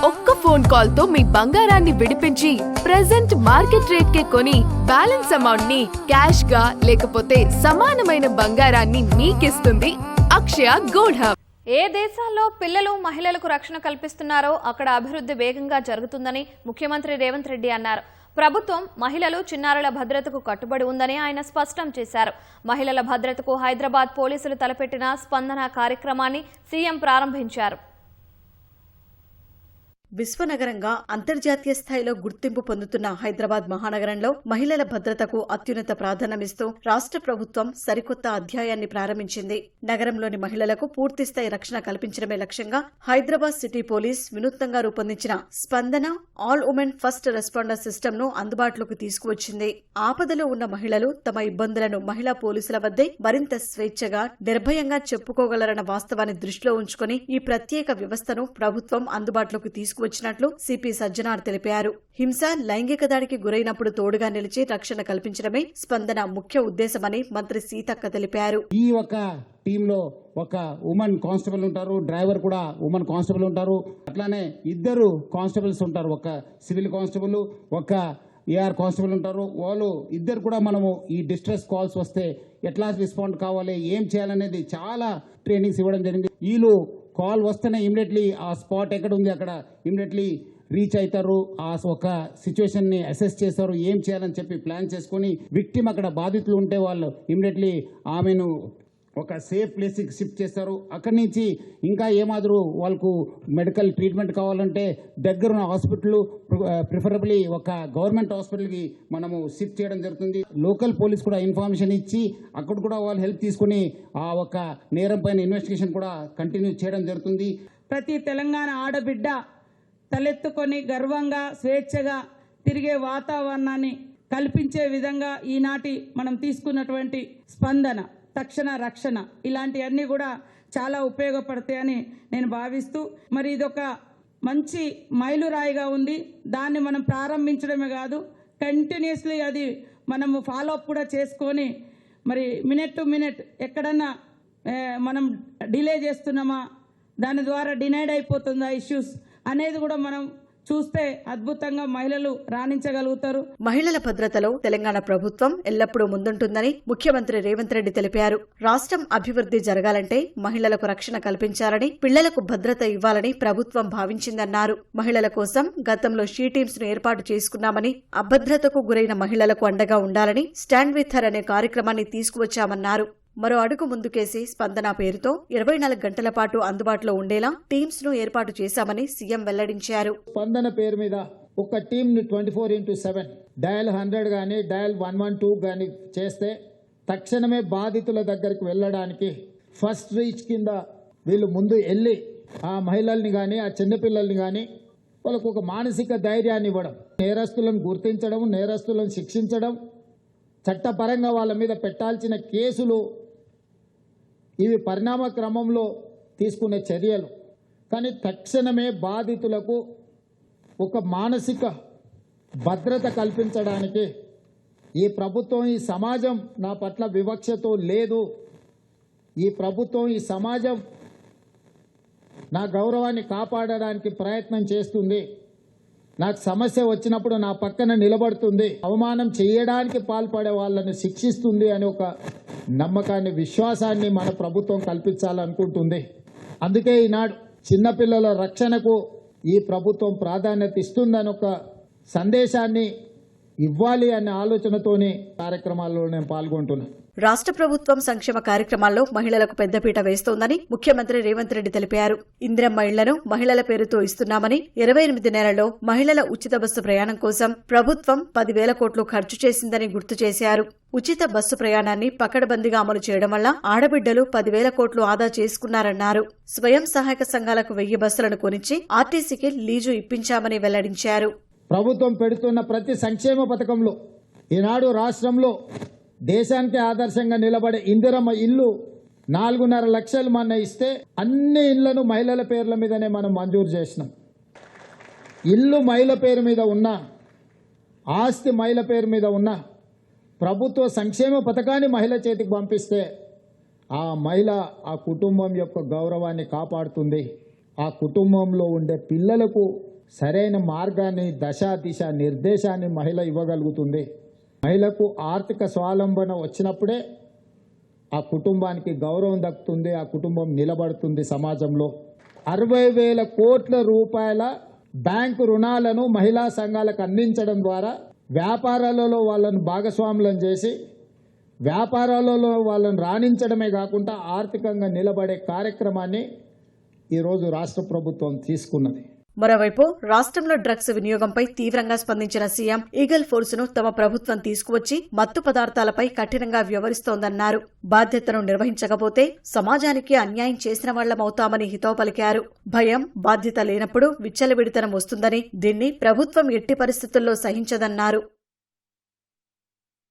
ఒక్క phone call తో మీ బంగారాన్ని విడిపించి ప్రెజెంట్ మార్కెట్ రేట్ కే కొని బ్యాలెన్స్ అమౌంట్ ని క్యాష్ గా లేకపోతే సమానమైన బంగారాన్ని మీకిస్తుంది అక్షయ గోల్డ్ హబ్. ఏ దేశాల్లో పిల్లలు మహిళలకు రక్షణ కల్పిస్తున్నారో అక్కడ అభివృద్ధి వేగంగా జరుగుతుందని ముఖ్యమంత్రి రేవంత్ రెడ్డి అన్నారు. ప్రభుత్వం మహిళలు చిన్నారుల భద్రతకు కట్టుబడి ఉందని ఆయన స్పష్టం చేశారు. మహిళల భద్రతకు హైదరాబాద్ పోలీసులు తలపెట్టిన స్పందన కార్యక్రమాన్ని సీఎం ప్రారంభించారు. విశ్వనగరంగా అంతర్జాతీయ స్థాయిలో గుర్తింపు పొందుతున్న హైదరాబాద్ మహానగరంలో మహిళల భద్రతకు అత్యున్నత ప్రాధాన్యమిస్తూ రాష్ట్ర ప్రభుత్వం సరికొత్త అధ్యాయాన్ని ప్రారంభించింది. నగరంలోని మహిళలకు పూర్తిస్థాయి రక్షణ కల్పించడమే లక్ష్యంగా హైదరాబాద్ సిటీ పోలీస్ వినూత్నంగా రూపొందించిన స్పందన all women first responder system ను అందుబాటులోకి తీసుకువచ్చింది. ఆపదలో ఉన్న మహిళలు తమ ఇబ్బందులను మహిళా పోలీసుల వద్దే మరింత స్వేచ్ఛగా నిర్భయంగా చెప్పుకోగలరన్న వాస్తవాన్ని దృష్టిలో ఉంచుకుని ఈ ప్రత్యేక వ్యవస్థను ప్రభుత్వం అందుబాటులోకి వచ్చినట్లు సిపి సజ్జనార్ తెలిపారు. హింస, లైంగిక దాడికి గురైనప్పుడు తోడుగా నిలిచి రక్షణ కల్పించడమే స్పందన ముఖ్య ఉద్దేశమని మంత్రి సీతక్క తెలిపారు. ఈ ఒక టీంలో ఒక ఉమెన్ కానిస్టేబుల్ ఉంటారు, డ్రైవర్ కూడా ఉమెన్ కానిస్టేబుల్ ఉంటారు, అట్లానే ఇద్దరు కానిస్టేబుల్స్ ఉంటారు, ఒక సివిల్ కానిస్టేబుల్ ఒక ఏఆర్ కానిస్టేబుల్ ఉంటారు. వాళ్ళు ఇద్దరు కూడా మనము ఈ డిస్ట్రెస్ కాల్స్ వస్తే ఎట్లా రెస్పాండ్ కావాలి, ఏం చేయాలనేది చాలా ట్రైనింగ్స్ ఇవ్వడం జరిగింది. వీళ్ళు కాల్ వస్తేనే ఇమీడియట్లీ ఆ స్పాట్ ఎక్కడ ఉంది అక్కడ ఇమీడియట్లీ రీచ్ అవుతారు, ఆ ఒక సిచ్యువేషన్ ని అసెస్ చేస్తారు, ఏం చేయాలని చెప్పి ప్లాన్ చేసుకుని విక్టిమ్ అక్కడ బాధితులు ఉంటే వాళ్ళు ఇమీడియట్లీ ఆమెను ఒక సేఫ్ ప్లేస్కి షిఫ్ట్ చేస్తారు. అక్కడి నుంచి ఇంకా ఏమాదిరు వాళ్ళకు మెడికల్ ట్రీట్మెంట్ కావాలంటే దగ్గరున్న హాస్పిటల్, ప్రిఫరబుల్లీ ఒక గవర్నమెంట్ హాస్పిటల్కి మనము షిఫ్ట్ చేయడం జరుగుతుంది. లోకల్ పోలీస్ కూడా ఇన్ఫర్మేషన్ ఇచ్చి అక్కడ కూడా వాళ్ళు హెల్ప్ తీసుకుని ఆ ఒక నేరం పైన ఇన్వెస్టిగేషన్ కూడా కంటిన్యూ చేయడం జరుగుతుంది. ప్రతి తెలంగాణ ఆడబిడ్డ తలెత్తుకొని గర్వంగా స్వేచ్ఛగా తిరిగే వాతావరణాన్ని కల్పించే విధంగా ఈనాటి మనం తీసుకున్నటువంటి స్పందన, తక్షణ రక్షణ ఇలాంటివన్నీ కూడా చాలా ఉపయోగపడతాయని నేను భావిస్తూ, మరి ఇదొక మంచి మైలురాయిగా ఉంది. దాన్ని మనం ప్రారంభించడమే కాదు, కంటిన్యూస్లీ అది మనము ఫాలోఅప్ కూడా చేసుకొని మరి మినిట్ టు మినిట్ ఎక్కడన్నా మనం డిలే చేస్తున్నామా, దాని ద్వారా డినైడ్ అయిపోతుందా ఇష్యూస్ అనేది కూడా మనం చూస్తే అద్భుతంగా మహిళలు రాణించగలుగుతారు. మహిళల భద్రతలో తెలంగాణ ప్రభుత్వం ఎల్లప్పుడూ ముందుంటుందని ముఖ్యమంత్రి రేవంత్ రెడ్డి తెలిపారు. రాష్ట్రం అభివృద్ధి జరగాలంటే మహిళలకు రక్షణ కల్పించాలని, పిల్లలకు భద్రత ఇవ్వాలని ప్రభుత్వం భావించిందన్నారు. మహిళల కోసం గతంలో షీ టీమ్స్ ను ఏర్పాటు చేసుకున్నామని, అభద్రతకు గురైన మహిళలకు అండగా ఉండాలని స్టాండ్ విత్ హర్ అనే కార్యక్రమాన్ని తీసుకువచ్చామన్నారు. మరో అడుగు ముందుకేసి స్పందన పేరుతో 24 గంటల పాటు అందుబాటులో ఉండేలా టీమ్స్ ను ఏర్పాటు చేశామని సీఎం వెల్లడించారు. స్పందన పేరు మీద ఒక టీమ్ ని 24/7 డయల్ 100 గానీ డయల్ 112 గానీ చేస్తే తక్షణమే బాధితుల దగ్గరికి వెళ్ళడానికి ఫస్ట్ రీచ్ కింద వీళ్ళు ముందు వెళ్ళి ఆ మహిళల్ని కానీ ఆ చిన్నపిల్లల్ని కానీ వాళ్ళకు ఒక మానసిక ధైర్యాన్ని ఇవ్వడం, నేరస్తులను గుర్తించడం, నేరస్తులను శిక్షించడం, చట్టపరంగా వాళ్ళ మీద పెట్టాల్సిన కేసులు, ఇవి పరిణామ క్రమంలో తీసుకునే చర్యలు. కానీ తక్షణమే బాధితులకు ఒక మానసిక భద్రత కల్పించడానికి ఈ ప్రభుత్వం, ఈ సమాజం నా పట్ల వివక్షతో లేదు, ఈ ప్రభుత్వం, ఈ సమాజం నా గౌరవాన్ని కాపాడడానికి ప్రయత్నం చేస్తుంది, నాకు సమస్య వచ్చినప్పుడు నా పక్కన నిలబడుతుంది, అవమానం చేయడానికి పాల్పడే వాళ్ళని శిక్షిస్తుంది అనే ఒక నమ్మకాన్ని, విశ్వాసాన్ని మన ప్రభుత్వం కల్పించాలనుకుంటుంది. అందుకే ఈనాడు చిన్నపిల్లల రక్షణకు ఈ ప్రభుత్వం ప్రాధాన్యత ఇస్తుందని ఒక సందేశాన్ని ఇవ్వాలి అనే ఆలోచనతోనే కార్యక్రమాల్లో నేను పాల్గొంటున్నాను. రాష్ట్ర ప్రభుత్వం సంక్షేమ కార్యక్రమాల్లో మహిళలకు పెద్దపీట వేస్తోందని ముఖ్యమంత్రి రేవంత్ రెడ్డి తెలిపారు. ఇందిరమ్మ ఇళ్లను మహిళల పేరుతో ఇస్తున్నామని, 28 నెలల్లో మహిళల ఉచిత బస్సు ప్రయాణం కోసం ప్రభుత్వం 10,000 కోట్లు ఖర్చు చేసిందని గుర్తు చేశారు. ఉచిత బస్సు ప్రయాణాన్ని పకడ్బందీగా అమలు చేయడం వల్ల ఆడబిడ్డలు 10,000 కోట్లు ఆదా చేసుకున్నారన్నారు. స్వయం సహాయక సంఘాలకు 1000 బస్సులను కొనిచ్చి ఆర్టీసీకి లీజు ఇప్పించామని వెల్లడించారు. ప్రభుత్వం పెడుతున్న ప్రతి సంక్షేమ పథకంలో ఈనాడు రాష్ట్రంలో దేశానికి ఆదర్శంగా నిలబడే ఇందిరమ్మ ఇల్లు 4.5 లక్షలు మన ఇస్తే అన్ని ఇళ్లను మహిళల పేర్ల మీదనే మనం మంజూరు చేసినాం. ఇల్లు మహిళ పేరు మీద ఉన్నా, ఆస్తి మహిళ పేరు మీద ఉన్నా, ప్రభుత్వ సంక్షేమ పథకాన్ని మహిళ చేతికి పంపిస్తే ఆ మహిళ ఆ కుటుంబం యొక్క గౌరవాన్ని కాపాడుతుంది. ఆ కుటుంబంలో ఉండే పిల్లలకు సరైన మార్గాన్ని, దశ దిశ నిర్దేశాన్ని మహిళ ఇవ్వగలుగుతుంది. మహిళకు ఆర్థిక స్వావలంబన వచ్చినప్పుడే ఆ కుటుంబానికి గౌరవం దక్కుతుంది, ఆ కుటుంబం నిలబడుతుంది సమాజంలో. 60,000 కోట్ల రూపాయల బ్యాంకు రుణాలను మహిళా సంఘాలకు అందించడం ద్వారా వ్యాపారాలలో వాళ్ళను భాగస్వాములను చేసి వ్యాపారాలలో వాళ్ళను రాణించడమే కాకుండా ఆర్థికంగా నిలబడే కార్యక్రమాన్ని ఈరోజు రాష్ట్ర ప్రభుత్వం తీసుకున్నది. మరోవైపు రాష్ట్రంలో డ్రగ్స్ వినియోగంపై తీవ్రంగా స్పందించిన సీఎం ఈగల్ ఫోర్స్ ను తమ ప్రభుత్వం తీసుకువచ్చి మత్తు పదార్థాలపై కఠినంగా వ్యవహరిస్తోందన్నారు. బాధ్యతను నిర్వహించకపోతే సమాజానికి అన్యాయం చేసిన వాళ్లమవుతామని హితవు పలికారు. భయం, బాధ్యత లేనప్పుడు విచ్చలవిడితనం వస్తుందని, దీన్ని ప్రభుత్వం ఎట్టి పరిస్థితుల్లో సహించదన్నారు.